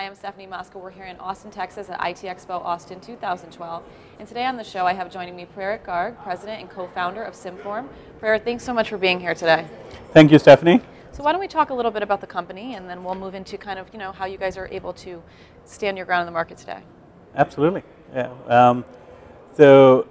Hi, I'm Stefanie Mosca. We're here in Austin, Texas at ITEXPO Austin 2012. And today on the show I have joining me Praerit Garg, President and co-founder of Symform. Praerit, thanks so much for being here today. Thank you, Stephanie. So why don't we talk a little bit about the company and then we'll move into kind of, how you guys are able to stand your ground in the market today. Absolutely. Yeah. So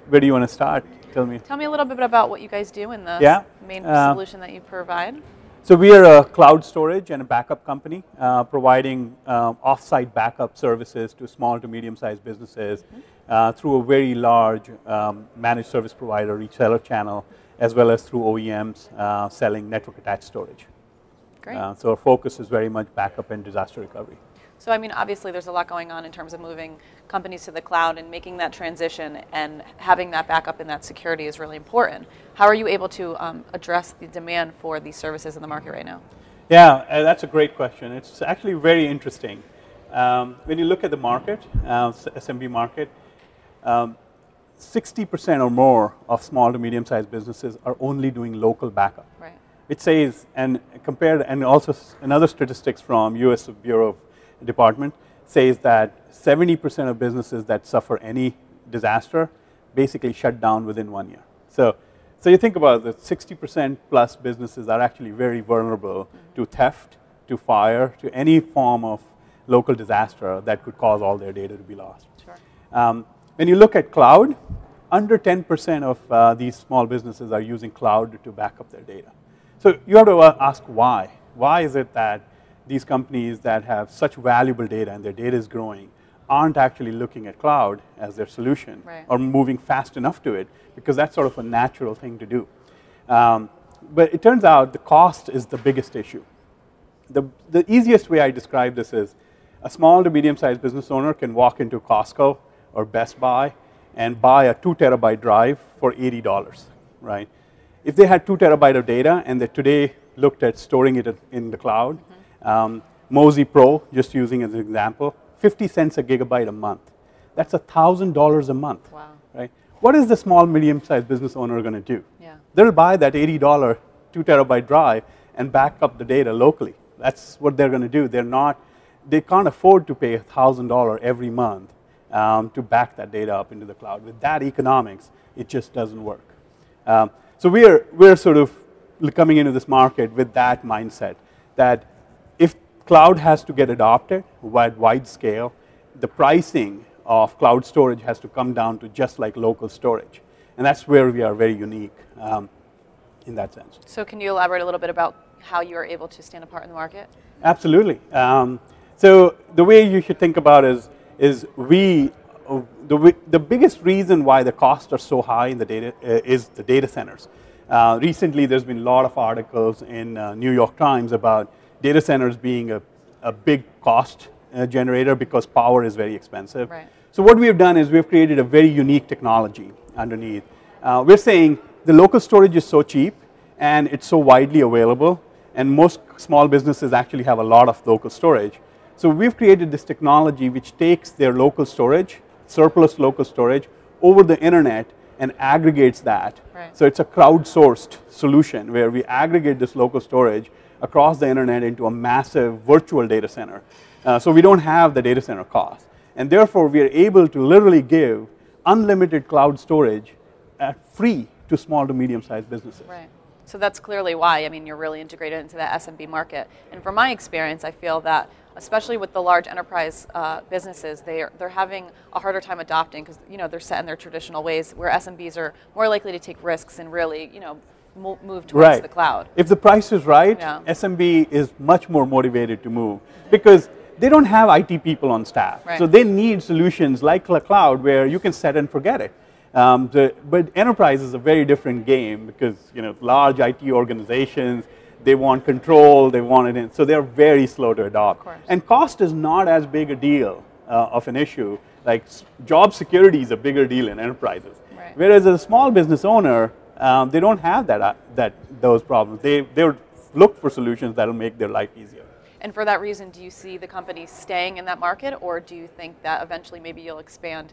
where do you want to start? Tell me. Tell me a little bit about what you guys do and the main solution that you provide. So we are a cloud storage and a backup company providing off-site backup services to small to medium-sized businesses through a very large managed service provider reseller channel, as well as through OEMs selling network-attached storage. Great. So our focus is very much backup and disaster recovery. So I mean, obviously there's a lot going on in terms of moving companies to the cloud and making that transition, and having that backup and that security is really important. How are you able to address the demand for these services in the market right now? Yeah, that's a great question. It's actually very interesting. When you look at the market, SMB market, 60% or more of small to medium-sized businesses are only doing local backup. Right. It says, and also another statistics from U.S. Bureau of Department says that 70% of businesses that suffer any disaster basically shut down within 1 year. So you think about the 60% plus businesses are actually very vulnerable to theft, to fire, to any form of local disaster that could cause all their data to be lost. Sure. When you look at cloud, under 10% of these small businesses are using cloud to back up their data. So you have to ask why. Why is it that these companies that have such valuable data and their data is growing aren't actually looking at cloud as their solution, right, or moving fast enough to it, because that's sort of a natural thing to do. But it turns out the cost is the biggest issue. The easiest way I describe this is a small to medium-sized business owner can walk into Costco or Best Buy and buy a 2 terabyte drive for $80, right? If they had 2 terabyte of data and they today looked at storing it in the cloud, Mozy Pro, just using as an example, 50 cents a gigabyte a month. That's $1,000 a month. Wow. Right? What is the small, medium-sized business owner going to do? Yeah. They'll buy that $80 2 terabyte drive and back up the data locally. That's what they're going to do. They can't afford to pay $1,000 every month to back that data up into the cloud. With that economics, it just doesn't work. So we're sort of coming into this market with that mindset, that if cloud has to get adopted at wide scale, the pricing of cloud storage has to come down to just like local storage. And that's where we are very unique in that sense. So can you elaborate a little bit about how you are able to stand apart in the market? Absolutely. So the way you should think about is the biggest reason why the costs are so high in the data is the data centers. Recently there's been a lot of articles in New York Times about data centers being a big cost generator because power is very expensive. Right. So what we have done is we've created a very unique technology underneath. We're saying the local storage is so cheap and it's so widely available, and most small businesses actually have a lot of local storage. So we've created this technology which takes their local storage, surplus local storage, over the internet and aggregates that. Right. So it's a crowdsourced solution where we aggregate this local storage across the internet into a massive virtual data center. So we don't have the data center cost. And therefore we are able to literally give unlimited cloud storage free to small to medium-sized businesses. Right. So that's clearly why, I mean, you're really integrated into that SMB market. And from my experience, I feel that especially with the large enterprise businesses, they're having a harder time adopting because they're set in their traditional ways, where SMBs are more likely to take risks and really move towards the cloud. If the price is right, SMB is much more motivated to move because they don't have IT people on staff. Right. So they need solutions like the cloud where you can set and forget it. But enterprise is a very different game because large IT organizations, they want control, they want it in, so they're very slow to adopt. And cost is not as big a deal of an issue. Like job security is a bigger deal in enterprises. Right. Whereas as a small business owner, they don't have those problems. They would look for solutions that will make their life easier. And for that reason, do you see the company staying in that market, or do you think that eventually maybe you'll expand?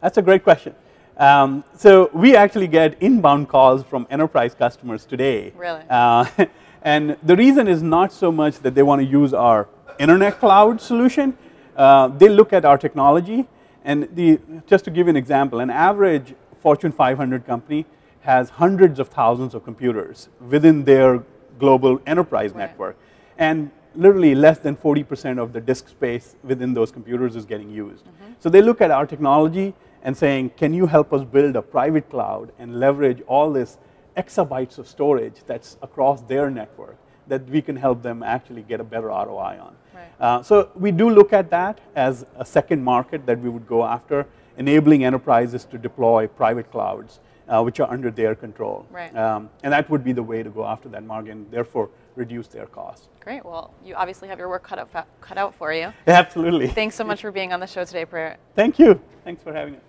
That's a great question. So we actually get inbound calls from enterprise customers today. Really? And the reason is not so much that they want to use our internet cloud solution, they look at our technology. And just to give you an example, an average Fortune 500 company has hundreds of thousands of computers within their global enterprise network. And literally less than 40% of the disk space within those computers is getting used. So they look at our technology and saying, can you help us build a private cloud and leverage all this exabytes of storage that's across their network that we can help them actually get a better ROI on. Right. So we do look at that as a second market that we would go after, enabling enterprises to deploy private clouds, which are under their control. Right. And that would be the way to go after that market and therefore reduce their costs. Great. Well, you obviously have your work cut out for you. Absolutely. Thanks so much for being on the show today, Praerit. Thank you. Thanks for having us.